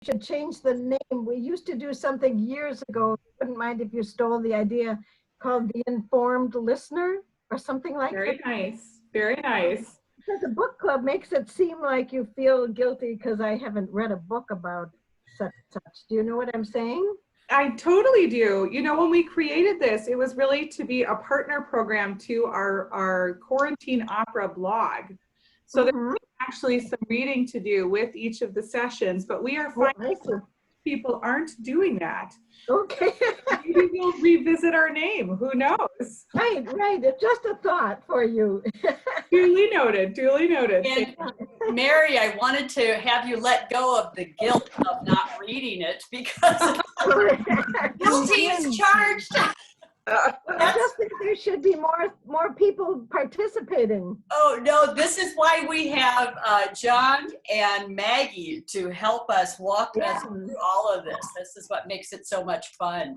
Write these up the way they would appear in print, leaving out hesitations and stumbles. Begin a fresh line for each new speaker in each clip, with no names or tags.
should change the name. We used to do something years ago. Wouldn't mind if you stole the idea, called the Informed Listener or something like that.
Very nice. Very nice.
Because the book club makes it seem like you feel guilty because I haven't read a book about such. Do you know what I'm saying?
I totally do. You know, when we created this, it was really to be a partner program to our quarantine opera blog. So there's actually some reading to do with each of the sessions, but we are finding people aren't doing that.
Okay.
Maybe we'll revisit our name. Who knows?
Right. It's just a thought for you.
Duly noted. Duly noted.
And Mary, I wanted to have you let go of the guilt of not reading it because guilty is charged.
I just think there should be more people participating.
Oh, no, this is why we have John and Maggie to help us walk us through all of this. This is what makes it so much fun.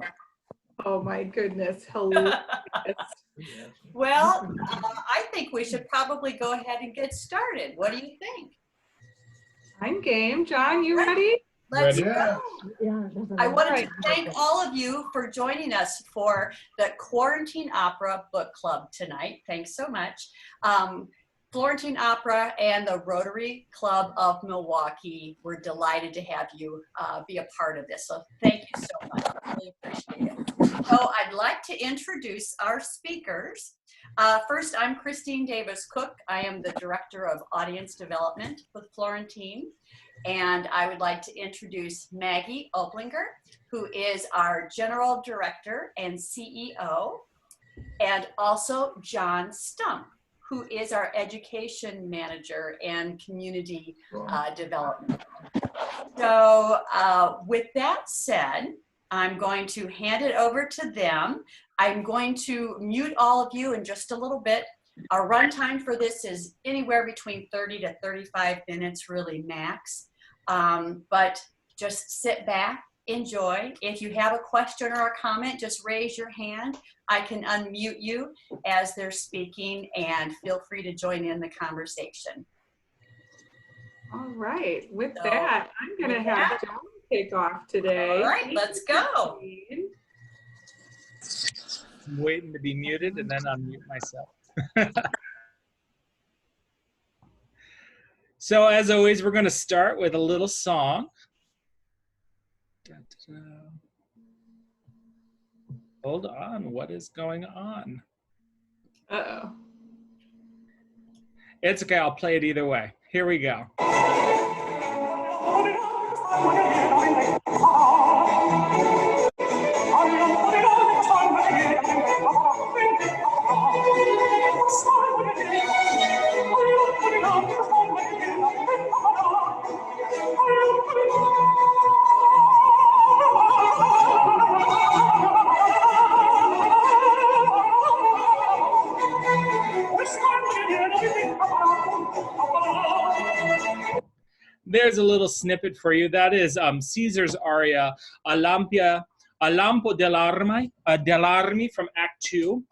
Oh my goodness, hilarious.
Well, I think we should probably go ahead and get started. What do you think?
I'm game. John, you ready?
Let's go. I wanted to thank all of you for joining us for the Quarantine Opera Book Club tonight. Thanks so much. Florentine Opera and the Rotary Club of Milwaukee, we're delighted to have you be a part of this. So thank you so much. I really appreciate it. So I'd like to introduce our speakers. First, I'm Christine Davis-Cook. I am the Director of Audience Development with Florentine. And I would like to introduce Maggie Oblinger, who is our General Director and CEO, and also John Stump, who is our Education Manager and Community Development. So with that said, I'm going to hand it over to them. I'm going to mute all of you in just a little bit. Our runtime for this is anywhere between 30 to 35 minutes, really max. But just sit back, enjoy. If you have a question or a comment, just raise your hand. I can unmute you as they're speaking, and feel free to join in the conversation.
All right, with that, I'm going to have John take off today.
All right, let's go.
I'm waiting to be muted and then unmute myself. So as always, we're going to start with a little song. Hold on, what is going on?
Uh-oh.
It's okay, I'll play it either way. Here we go. There's a little snippet for you. That is Caesar's aria, A Lampo dell'Armi from Act 2.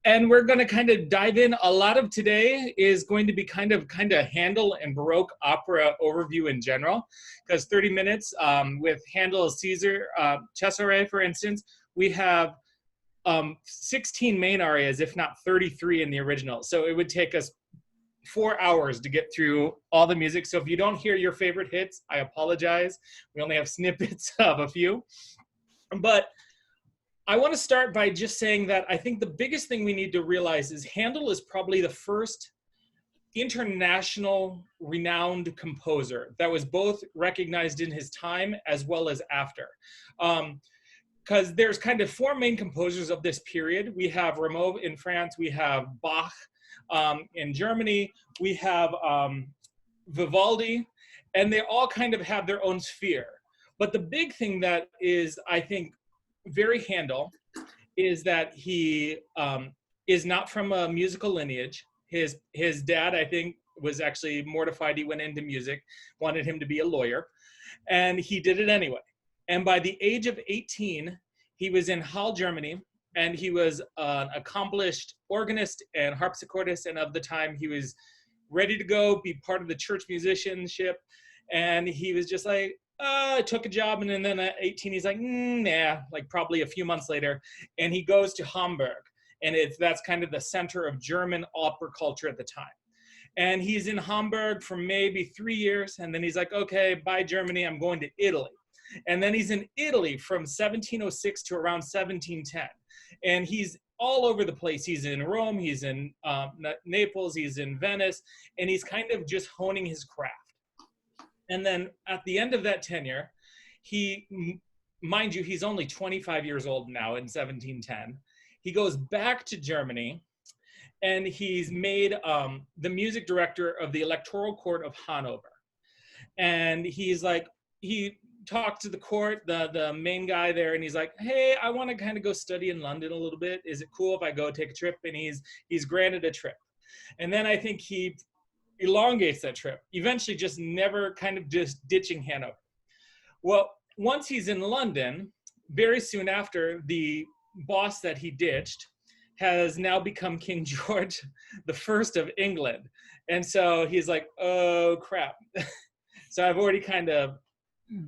And we're going to kind of dive in. A lot of today is going to be kind of Handel and Baroque opera overview in general, because 30 minutes with Handel's Cesare, for instance, we have 16 main arias, if not 33 in the original. So it would take us 4 hours to get through all the music. So if you don't hear your favorite hits, I apologize. We only have snippets of a few. But I want to start by just saying that I think the biggest thing we need to realize is Handel is probably the first international renowned composer that was both recognized in his time as well as after. Because there's kind of four main composers of this period. We have Rameau in France, we have Bach in Germany, we have Vivaldi, and they all kind of have their own sphere. But the big thing that is, I think, very Handel is that he is not from a musical lineage. His dad, I think, was actually mortified he went into music, wanted him to be a lawyer, and he did it anyway. And by the age of 18, he was in Halle, Germany, and he was an accomplished organist and harpsichordist, and of the time he was ready to go, be part of the church musicianship. And he was just like, I took a job. And then at 18, he's like, nah, like probably a few months later. And he goes to Hamburg. And that's kind of the center of German opera culture at the time. And he's in Hamburg for maybe 3 years. And then he's like, okay, bye Germany, I'm going to Italy. And then he's in Italy from 1706 to around 1710. And he's all over the place. He's in Rome, he's in Naples, he's in Venice, and he's kind of just honing his craft. And then at the end of that tenure, mind you, he's only 25 years old now in 1710. He goes back to Germany, and he's made the music director of the Electoral Court of Hanover. And he's like, he talked to the court, the main guy there, and he's like, hey, I want to kind of go study in London a little bit. Is it cool if I go take a trip? And he's granted a trip. And then I think he elongates that trip, eventually just never kind of just ditching Hanover. Well, once he's in London, very soon after, the boss that he ditched has now become King George I of England. And so he's like, oh crap. So I've already kind of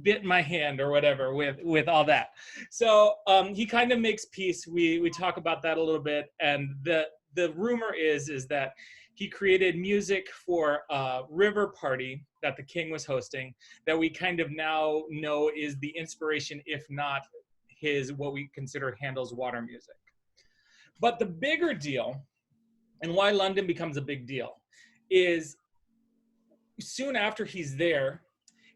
bit my hand or whatever with all that. So he kind of makes peace. We talk about that a little bit. And the rumor is that he created music for a river party that the king was hosting that we kind of now know is the inspiration, if not what we consider Handel's water music. But the bigger deal, and why London becomes a big deal, is soon after he's there,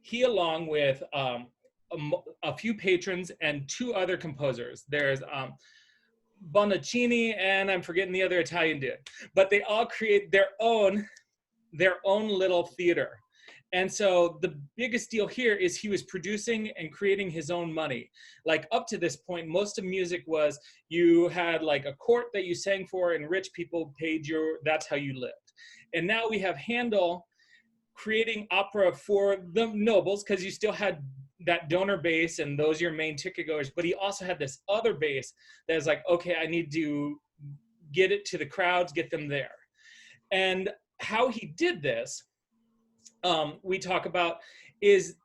he, along with a few patrons and 2 other composers, there's Bonaccini, and I'm forgetting the other Italian dude, but they all create their own little theater. And so the biggest deal here is he was producing and creating his own money. Like up to this point, most of music was you had like a court that you sang for and rich people paid that's how you lived. And now we have Handel creating opera for the nobles, because you still had that donor base and those are your main ticket goers, but he also had this other base that is like, okay, I need to get it to the crowds, get them there. And how he did this, we talk about, is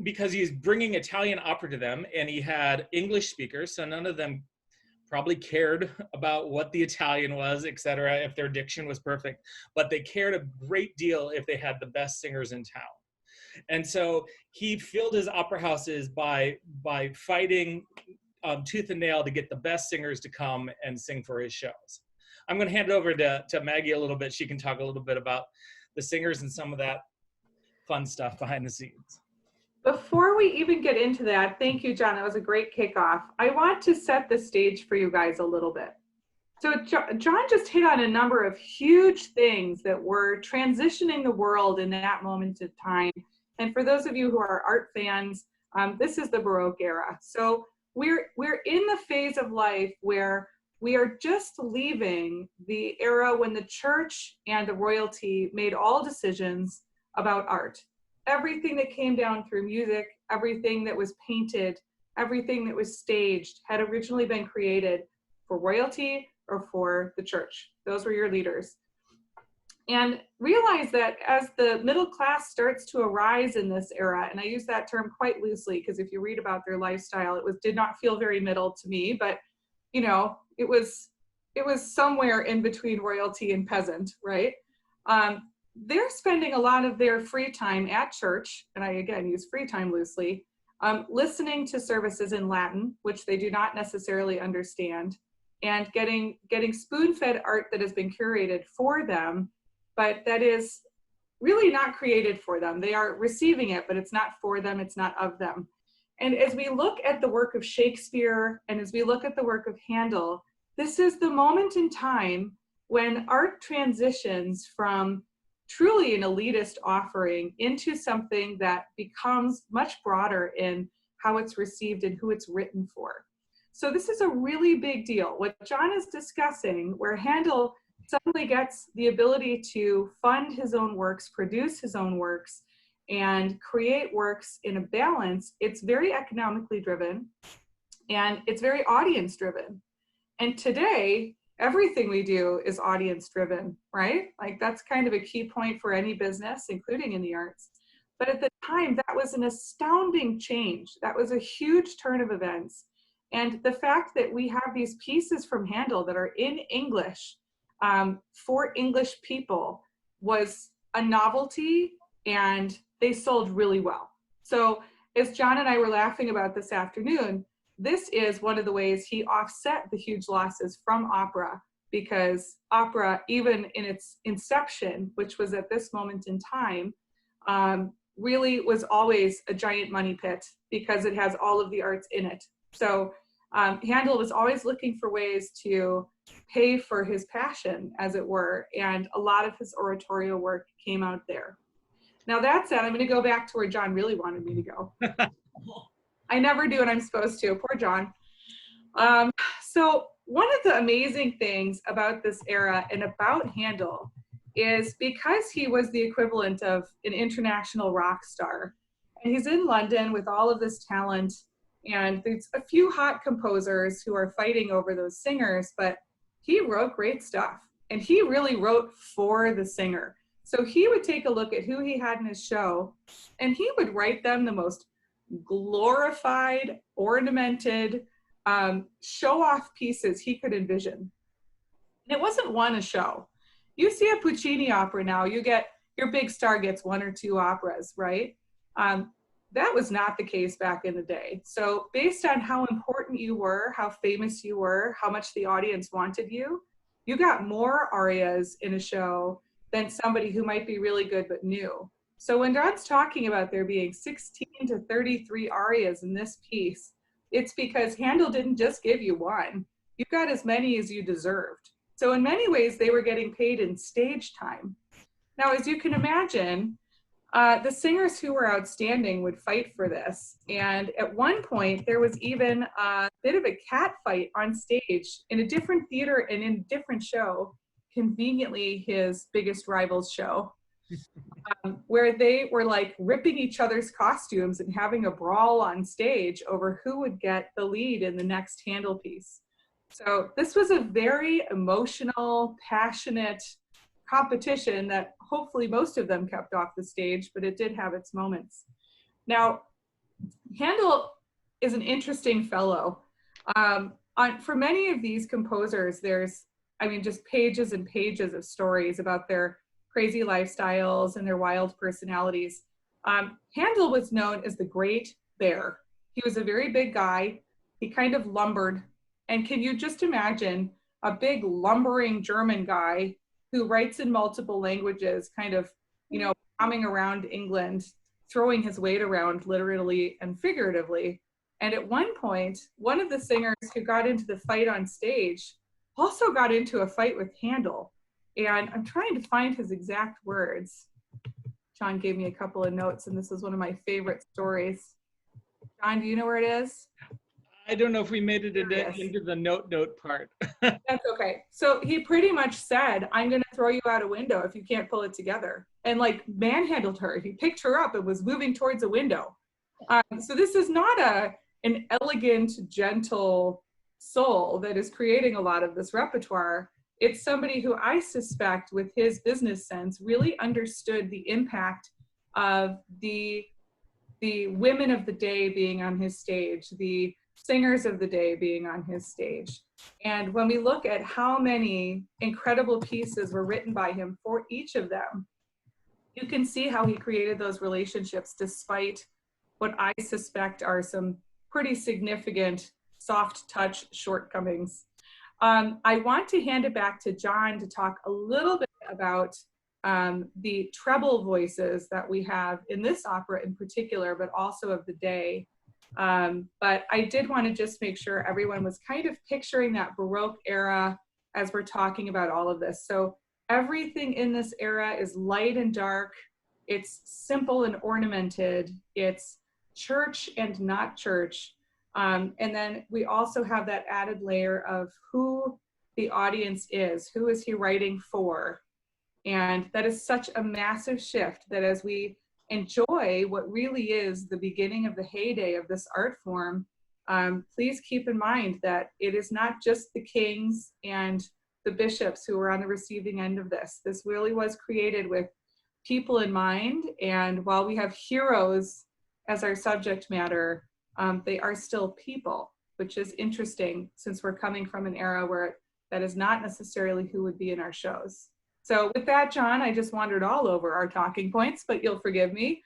because he's bringing Italian opera to them, and he had English speakers, so none of them probably cared about what the Italian was, etc., if their diction was perfect, but they cared a great deal if they had the best singers in town. And so he filled his opera houses by fighting tooth and nail to get the best singers to come and sing for his shows. I'm going to hand it over to Maggie a little bit. She can talk a little bit about the singers and some of that fun stuff behind the scenes.
Before we even get into that, thank you, John. That was a great kickoff. I want to set the stage for you guys a little bit. So John just hit on a number of huge things that were transitioning the world in that moment of time. And for those of you who are art fans, this is the Baroque era. So we're in the phase of life where we are just leaving the era when the church and the royalty made all decisions about art. Everything that came down through music, everything that was painted, everything that was staged had originally been created for royalty or for the church. Those were your leaders. And realize that as the middle class starts to arise in this era, and I use that term quite loosely because if you read about their lifestyle, did not feel very middle to me, but you know, it was somewhere in between royalty and peasant, right? They're spending a lot of their free time at church, and I again use free time loosely, listening to services in Latin, which they do not necessarily understand, and getting spoon-fed art that has been curated for them, but that is really not created for them. They are receiving it, but it's not for them, it's not of them. And as we look at the work of Shakespeare, and as we look at the work of Handel, this is the moment in time when art transitions from truly an elitist offering into something that becomes much broader in how it's received and who it's written for. So this is a really big deal. What John is discussing, where Handel suddenly gets the ability to fund his own works, produce his own works, and create works in a balance, it's very economically driven and it's very audience driven. And today, everything we do is audience driven, right? Like that's kind of a key point for any business, including in the arts. But at the time, that was an astounding change. That was a huge turn of events. And the fact that we have these pieces from Handel that are in English for English people was a novelty, and they sold really well. So as John and I were laughing about this afternoon, this is one of the ways he offset the huge losses from opera, because opera, even in its inception, which was at this moment in time, really was always a giant money pit because it has all of the arts in it. So Handel was always looking for ways to pay for his passion, as it were, and a lot of his oratorio work came out there. Now that said, I'm going to go back to where John really wanted me to go. I never do what I'm supposed to. Poor John. So one of the amazing things about this era and about Handel is because he was the equivalent of an international rock star, and he's in London with all of this talent, and there's a few hot composers who are fighting over those singers, but he wrote great stuff, and he really wrote for the singer. So he would take a look at who he had in his show, and he would write them the most glorified, ornamented, show-off pieces he could envision. And it wasn't one a show. You see a Puccini opera now, you get, your big star gets 1 or 2 operas, right? That was not the case back in the day. So based on how important you were, how famous you were, how much the audience wanted you, you got more arias in a show than somebody who might be really good but new. So when John's talking about there being 16 to 33 arias in this piece, it's because Handel didn't just give you one. You got as many as you deserved. So in many ways, they were getting paid in stage time. Now, as you can imagine, the singers who were outstanding would fight for this. And at one point, there was even a bit of a cat fight on stage in a different theater and in a different show, conveniently his biggest rival's show, where they were like ripping each other's costumes and having a brawl on stage over who would get the lead in the next Handel piece. So this was a very emotional, passionate competition that hopefully most of them kept off the stage, but it did have its moments. Now, Handel is an interesting fellow. For many of these composers, there's, I mean, just pages and pages of stories about their crazy lifestyles and their wild personalities. Handel was known as the Great Bear. He was a very big guy. He kind of lumbered. And can you just imagine a big lumbering German guy who writes in multiple languages, kind of, you know, coming around England, throwing his weight around literally and figuratively. And at one point, one of the singers who got into the fight on stage also got into a fight with Handel. And I'm trying to find his exact words. John gave me a couple of notes, and this is one of my favorite stories. John, do you know where it is?
I don't know if we made it into the note part.
That's okay. So he pretty much said, I'm going to throw you out a window if you can't pull it together. And like manhandled her. He picked her up and was moving towards a window. So this is not an elegant, gentle soul that is creating a lot of this repertoire. It's somebody who I suspect with his business sense really understood the impact of the women of the day being on his stage, the singers of the day being on his stage. And when we look at how many incredible pieces were written by him for each of them, you can see how he created those relationships despite what I suspect are some pretty significant soft touch shortcomings. I want to hand it back to John to talk a little bit about the treble voices that we have in this opera in particular, but also of the day. But I did want to just make sure everyone was kind of picturing that Baroque era as we're talking about all of this. So everything in this era is light and dark. It's simple and ornamented. It's church and not church. And then we also have that added layer of who the audience is. Who is he writing for? And that is such a massive shift that as we enjoy what really is the beginning of the heyday of this art form, please keep in mind that it is not just the kings and the bishops who are on the receiving end of this. This really was created with people in mind. And while we have heroes as our subject matter, they are still people, which is interesting since we're coming from an era where that is not necessarily who would be in our shows. So with that, John, I just wandered all over our talking points, but you'll forgive me.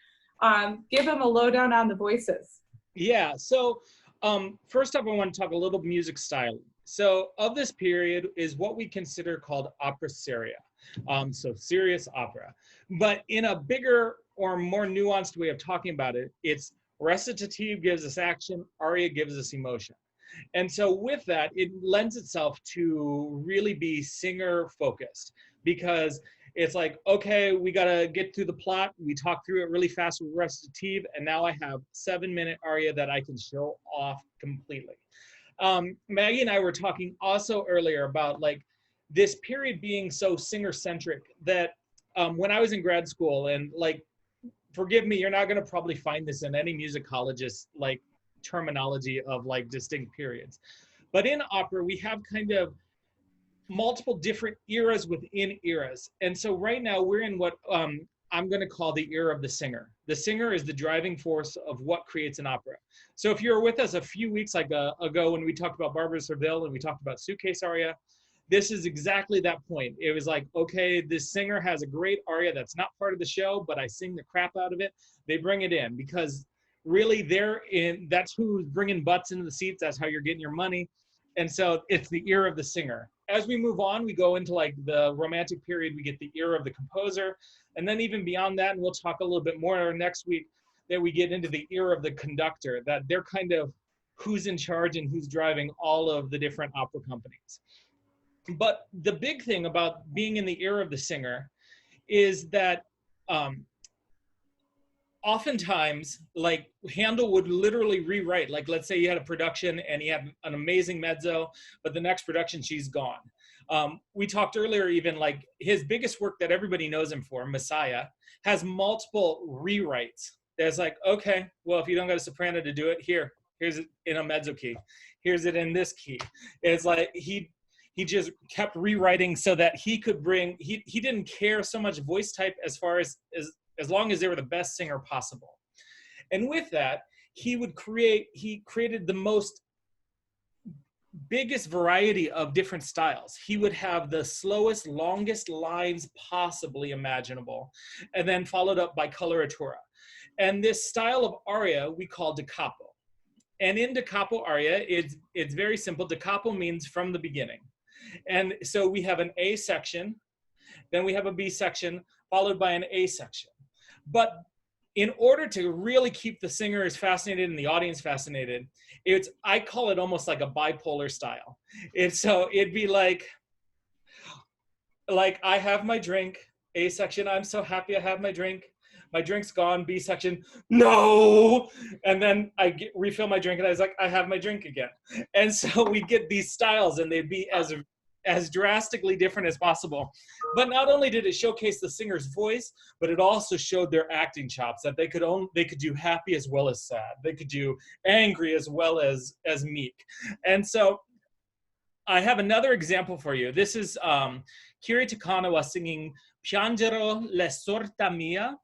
Give them a lowdown on the voices.
Yeah, so first up, I want to talk a little music style. So of this period is what we consider called opera seria, so serious opera. But in a bigger or more nuanced way of talking about it, it's recitative gives us action, aria gives us emotion. And so with that, it lends itself to really be singer focused, because it's like, okay, we gotta get through the plot. We talk through it really fast with recitative, and now I have 7-minute aria that I can show off completely. Maggie and I were talking also earlier about like this period being so singer centric that when I was in grad school, and like, forgive me, you're not gonna probably find this in any musicologist like terminology of like distinct periods. But in opera, we have kind of multiple different eras within eras. And so right now we're in what I'm going to call the era of the singer. The singer is the driving force of what creates an opera. So if you were with us a few weeks ago when we talked about Barbara Serville and we talked about Suitcase aria, this is exactly that point. It was like, okay, this singer has a great aria that's not part of the show, but I sing the crap out of it. They bring it in because really that's who's bringing butts into the seats. That's how you're getting your money. And so it's the ear of the singer. As we move on, we go into like the romantic period, we get the ear of the composer. And then even beyond that, and we'll talk a little bit more next week, that we get into the ear of the conductor, that they're kind of who's in charge and who's driving all of the different opera companies. But the big thing about being in the ear of the singer is that oftentimes, like Handel would literally rewrite, like let's say you had a production and he had an amazing mezzo, but the next production she's gone. We talked earlier, even like his biggest work that everybody knows him for, Messiah, has multiple rewrites. There's like, okay, well, if you don't got a soprano to do it, here's it in a mezzo key. Here's it in this key. It's like he just kept rewriting so that he could bring, he didn't care so much voice type as far as long as they were the best singer possible. And with that, he created the biggest variety of different styles. He would have the slowest, longest lines possibly imaginable, and then followed up by coloratura. And this style of aria we call da capo. And in da capo aria, it's very simple. Da capo means from the beginning. And so we have an A section, then we have a B section, followed by an A section. But in order to really keep the singers fascinated and the audience fascinated, I call it almost like a bipolar style. It'd be like I have my drink, A section, I'm so happy I have my drink. My drink's gone, B section, no! And then I refill my drink and I was like, I have my drink again. And so we get these styles and they'd be as drastically different as possible. But not only did it showcase the singer's voice, but it also showed their acting chops, that they could do happy as well as sad. They could do angry as well as meek. And so I have another example for you. This is Kiri Takanawa singing Piangero le sorta mia.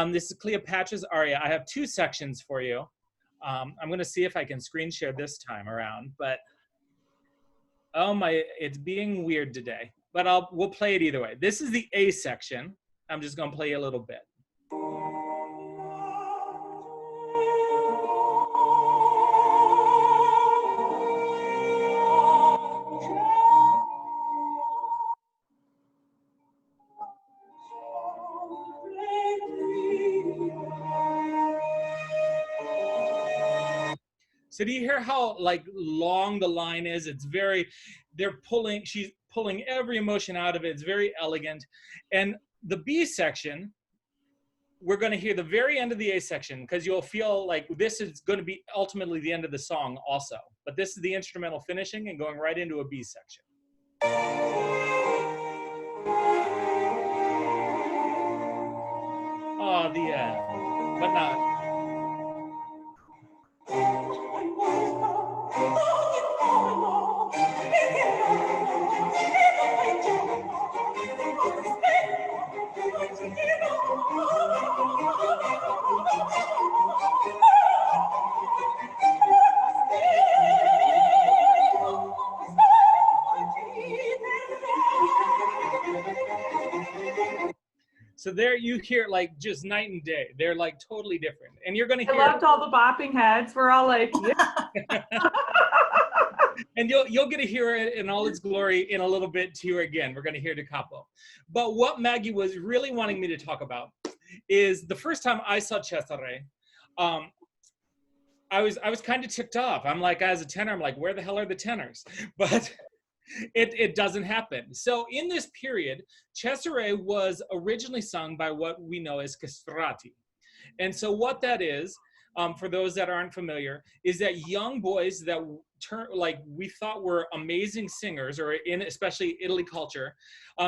This is Cleopatra's aria. I have 2 sections for you. I'm gonna see if I can screen share this time around, but oh my, it's being weird today, but we'll play it either way. This is the A section. I'm just gonna play a little bit. So do you hear how like long the line is? She's pulling every emotion out of it. It's very elegant. And the B section, we're going to hear the very end of the A section, because you'll feel like this is going to be ultimately the end of the song also. But this is the instrumental finishing and going right into a B section. Oh, the end, but not. there you hear like just night and day. They're like totally different. And you're going to
I
hear.
loved all the bopping heads. We're all like, yeah.
And you'll get to hear it in all its glory in a little bit too. Again, we're going to hear Da Capo. But what Maggie was really wanting me to talk about is the first time I saw Cesare, I was kind of ticked off. I'm like, as a tenor, I'm like, where the hell are the tenors? But it doesn't happen. So in this period, Cesare was originally sung by what we know as castrati. And so what that is, for those that aren't familiar, is that young boys that we thought were amazing singers, or in especially Italy culture,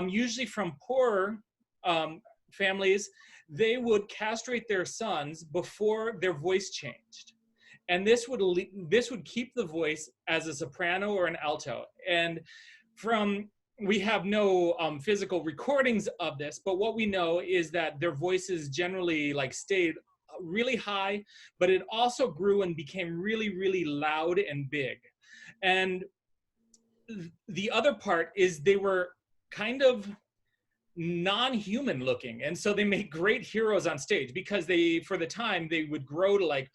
usually from poorer families, they would castrate their sons before their voice changed. And this would keep the voice as a soprano or an alto. And we have no physical recordings of this, but what we know is that their voices generally like stayed really high, but it also grew and became really, really loud and big. And the other part is they were kind of non-human looking. And so they made great heroes on stage because for the time, they would grow to like,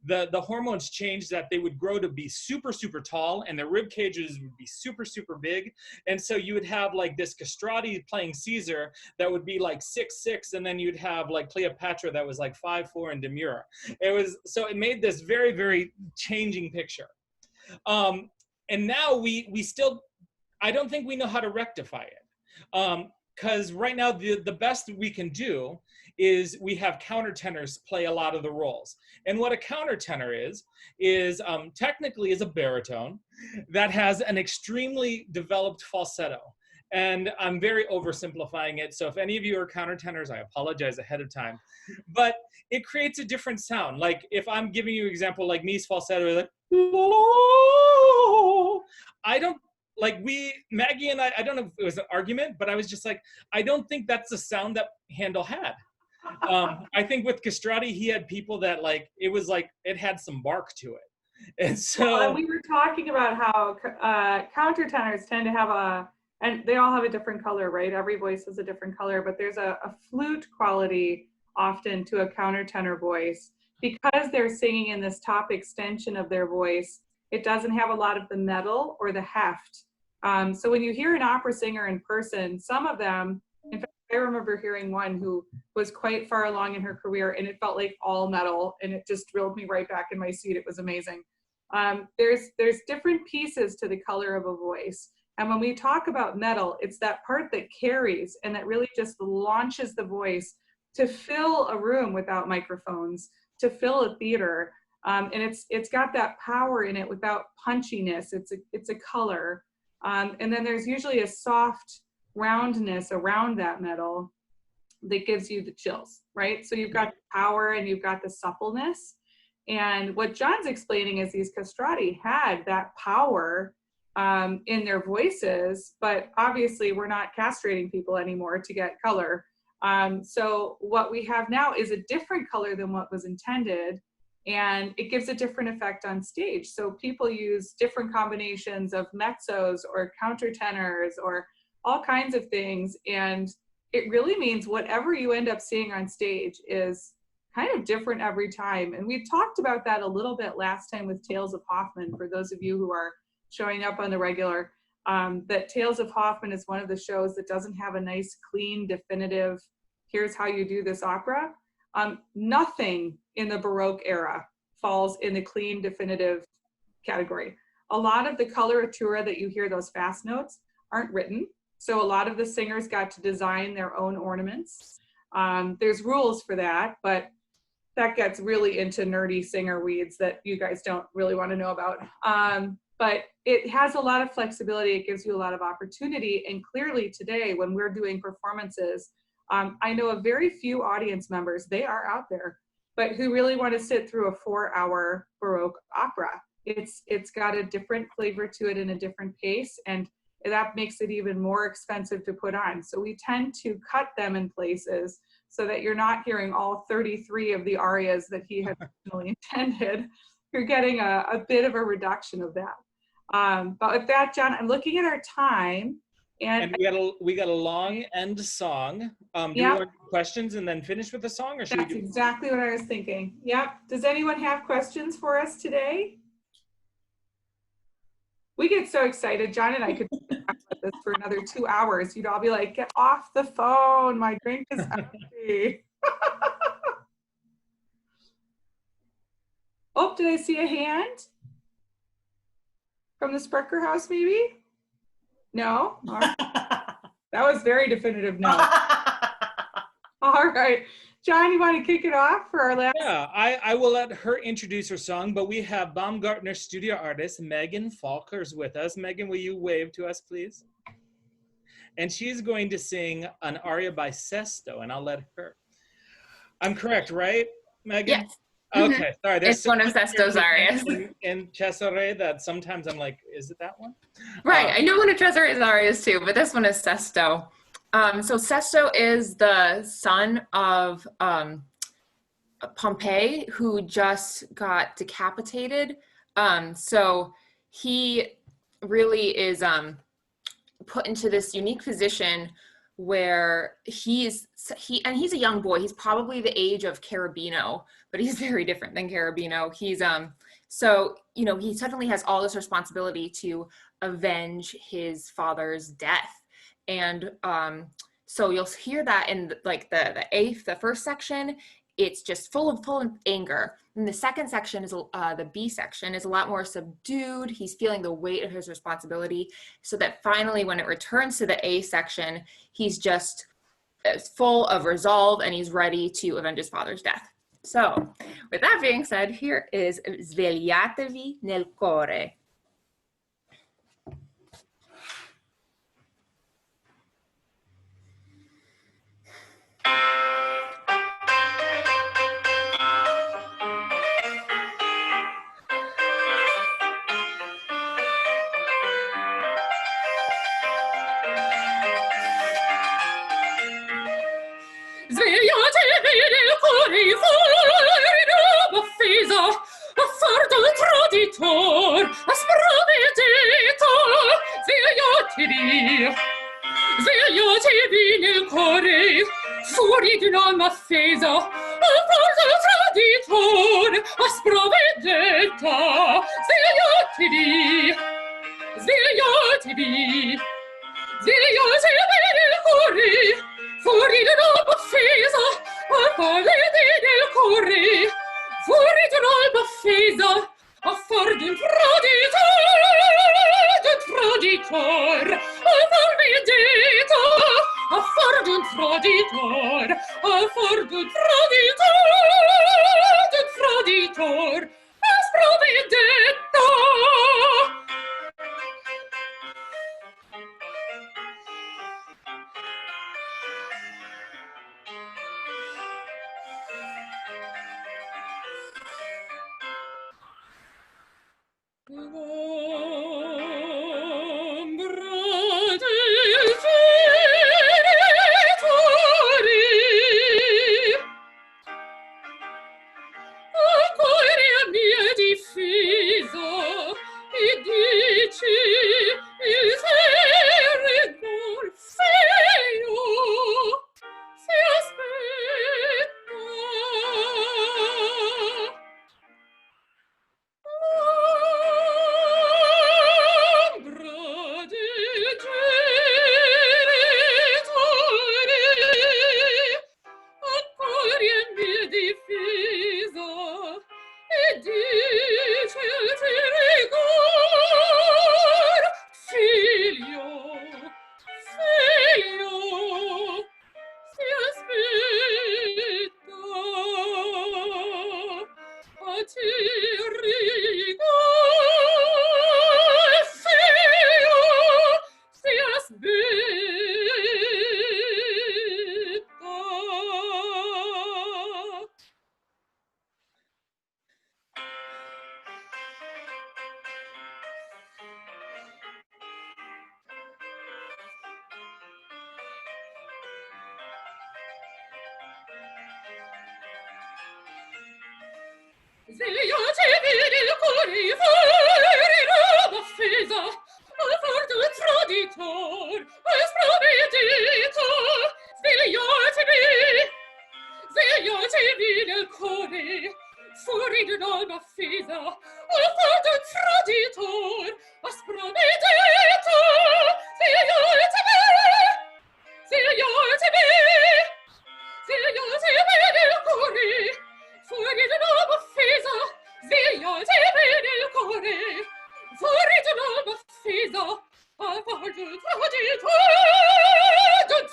the hormones changed that they would grow to be super, super tall, and their rib cages would be super, super big. And so you would have like this castrati playing Caesar that would be like 6'6", and then you'd have like Cleopatra that was like 5'4" and demure. So it made this very, very changing picture. And now we still, I don't think we know how to rectify it. Because right now the best we can do is we have countertenors play a lot of the roles. And what a countertenor is technically is a baritone that has an extremely developed falsetto. And I'm very oversimplifying it. So if any of you are countertenors, I apologize ahead of time. But it creates a different sound. Like if I'm giving you an example, like me's falsetto, like, I don't, like Maggie and I don't know if it was an argument, but I was just like, I don't think that's the sound that Handel had. I think with castrati, he had people that like, it was like, it had some bark to it. And so
we were talking about how countertenors tend to have and they all have a different color, right? Every voice has a different color, but there's a flute quality often to a countertenor voice because they're singing in this top extension of their voice. It doesn't have a lot of the metal or the heft. So when you hear an opera singer in person, some of them, in fact, I remember hearing one who was quite far along in her career and it felt like all metal and it just drilled me right back in my seat. It was amazing. There's different pieces to the color of a voice. And when we talk about metal, it's that part that carries and that really just launches the voice to fill a room without microphones, to fill a theater. And it's got that power in it without punchiness. It's a color. And then there's usually a soft roundness around that metal that gives you the chills, right? So you've got the power and you've got the suppleness. And what John's explaining is these castrati had that power in their voices, but obviously we're not castrating people anymore to get color. So what we have now is a different color than what was intended. And it gives a different effect on stage. So people use different combinations of mezzos or countertenors or all kinds of things. And it really means whatever you end up seeing on stage is kind of different every time. And we talked about that a little bit last time with Tales of Hoffmann, for those of you who are showing up on the regular, that Tales of Hoffmann is one of the shows that doesn't have a nice, clean, definitive, here's how you do this opera. Nothing in the Baroque era falls in the clean, definitive category. A lot of the coloratura that you hear, those fast notes, aren't written. So a lot of the singers got to design their own ornaments. There's rules for that, but that gets really into nerdy singer weeds that you guys don't really want to know about. But it has a lot of flexibility. It gives you a lot of opportunity. And clearly today, when we're doing performances, I know of very few audience members, they are out there, but who really want to sit through a 4-hour Baroque opera. It's got a different flavor to it and a different pace, and that makes it even more expensive to put on. So we tend to cut them in places so that you're not hearing all 33 of the arias that he had originally intended. You're getting a bit of a reduction of that. But with that, John, I'm looking at our time.
And we got a long end song. Do you want questions and then finish with the song, or should
That's
we do?
Exactly what I was thinking. Yep. Does anyone have questions for us today? We get so excited. John and I could talk about this for another 2 hours. You'd all be like, get off the phone. My drink is empty. Oh, did I see a hand? From the Sparker House, maybe? No? All right. That was very definitive no. All right. John, you want to kick it off for our last?
Yeah, I will let her introduce her song, but we have Baumgartner studio artist Megan Falkers with us. Megan, will you wave to us, please? And she's going to sing an aria by Sesto, and I'll let her. I'm correct, right, Megan?
Yes.
Okay, sorry.
It's one of Sesto's arias.
In Cesare that sometimes I'm like, is it that one?
Right, I know one of Cesare's arias too, but this one is Sesto. So Sesto is the son of Pompey, who just got decapitated. So he really is put into this unique position where he's a young boy. He's probably the age of Cherubino, but he's very different than Cherubino. He's so you know, he suddenly has all this responsibility to avenge his father's death. And so you'll hear that in like the first section, it's just full of anger. And the second section is the B section is a lot more subdued. He's feeling the weight of his responsibility, so that finally when it returns to the A section, he's just full of resolve and he's ready to avenge his father's death. So with that being said, here is Svegliatevi nel core. Svegliatevi nel cuore, fuori d'uomo offesa, affardo traditor, asprovedito, svegliatevi. Svegliatevi nel cuore, fuori d'un'alma offesa, affardo traditor, asprovedetta, svegliatevi. Svegliatevi. Svegliatevi nel cuore, fuori d'un'alba offesa, affalete nel cuore, fuori d'un'alba offesa, affar d'un traditor, affar vendetta, affar d'un traditor, affar d'un traditor, aspra vendetta. Svegliatevi nel cuore, fuori d'uomo offesa, affar d'un traditor, offesa, al fardo traditor, aspra vendetta, sia io te me, sia io te me, sia io te me nel cuore, fuori di nuovo offesa, sia io te me nel cuore, fuori di nuovo offesa, al fardo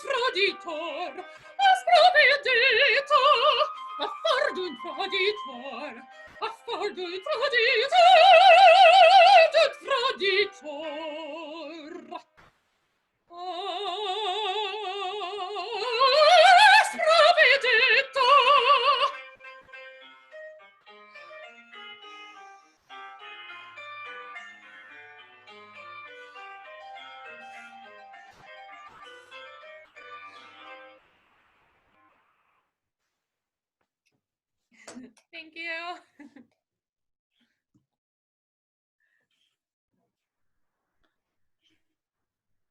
traditor, aspra vendetta, a fardo un traditor, a fardo un traditor. Aspra vendetta. Thank you.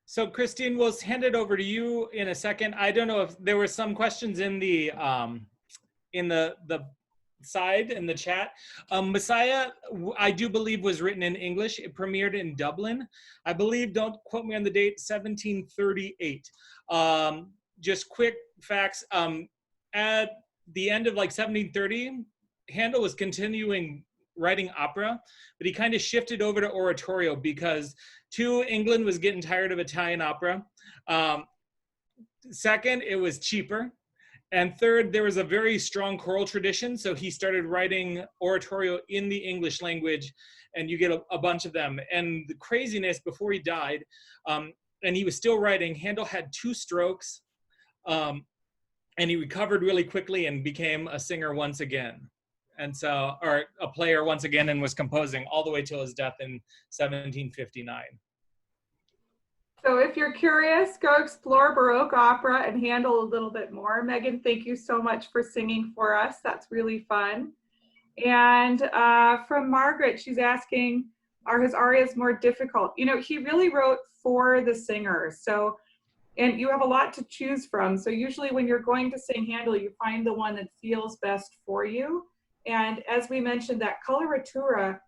So Christine, we'll hand it over to you in a second. I don't know if there were some questions in the side in the chat. Messiah, I do believe was written in English. It premiered in Dublin. I believe, don't quote me on the date, 1738. Just quick facts. At the end of like 1730, Handel was continuing writing opera, but he kind of shifted over to oratorio because England was getting tired of Italian opera. Second, it was cheaper. And third, there was a very strong choral tradition. So he started writing oratorio in the English language, and you get a bunch of them. And the craziness, before he died, and he was still writing, Handel had 2 strokes, and he recovered really quickly and became a singer once again. And so, or a player once again, and was composing all the way till his death in 1759.
So if you're curious, go explore Baroque opera and Handel a little bit more. Megan, thank you so much for singing for us. That's really fun. And from Margaret, she's asking, are his arias more difficult? You know, he really wrote for the singers. So, and you have a lot to choose from. So usually when you're going to sing Handel, you find the one that feels best for you. And as we mentioned, that coloratura,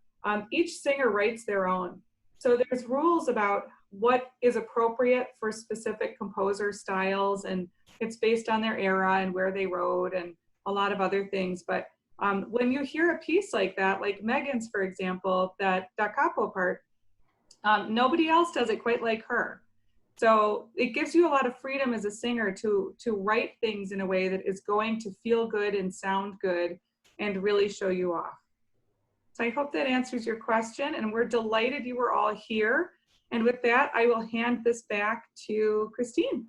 each singer writes their own. So there's rules about what is appropriate for specific composer styles, and it's based on their era and where they wrote and a lot of other things. But when you hear a piece like that, like Megan's, for example, that da capo part, nobody else does it quite like her. So it gives you a lot of freedom as a singer to write things in a way that is going to feel good and sound good and really show you off. So I hope that answers your question, and we're delighted you were all here. And with that, I will hand this back to Christine.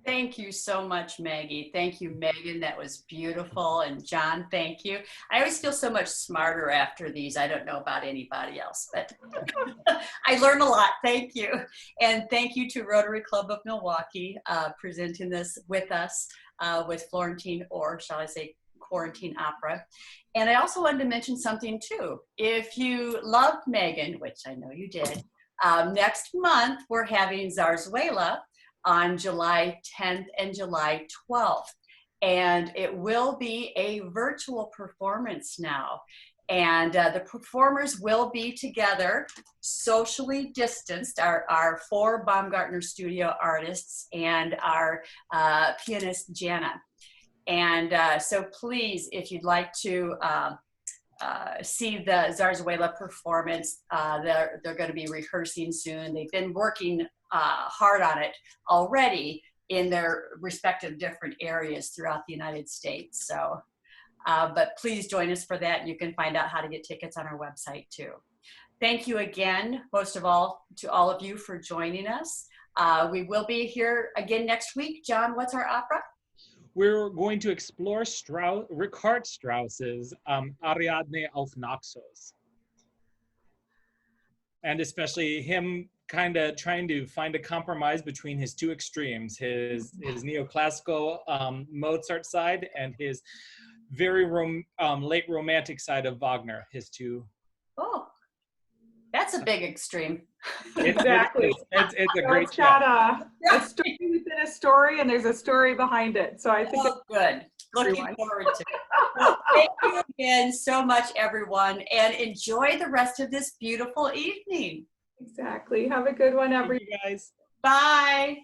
Thank you so much, Maggie. Thank you, Megan. That was beautiful. And John, thank you. I always feel so much smarter after these. I don't know about anybody else, but I learned a lot. Thank you. And thank you to Rotary Club of Milwaukee presenting this with us with Florentine, or shall I say, Quarantine Opera. And I also wanted to mention something too. If you loved Megan, which I know you did, next month we're having Zarzuela on July 10th and July 12th. And it will be a virtual performance now. And the performers will be together, socially distanced, our 4 Baumgartner studio artists and our pianist Jana. And so please, if you'd like to see the Zarzuela performance, they're going to be rehearsing soon. They've been working hard on it already in their respective different areas throughout the United States. So, but please join us for that. You can find out how to get tickets on our website too. Thank you again, most of all, to all of you for joining us. We will be here again next week. John, what's our opera?
We're going to explore Richard Strauss's Ariadne auf Naxos. And especially him kind of trying to find a compromise between his 2 extremes, his neoclassical Mozart side and his very late romantic side of Wagner, his 2.
Oh, that's a big extreme.
Exactly.
It's a
so
great
it's got
show.
a story within a story, and there's a story behind it. So I think
good. Looking forward to it. Thank you again so much, everyone, and enjoy the rest of this beautiful evening.
Exactly. Have a good one,
Thank
everyone.
you guys.
Bye.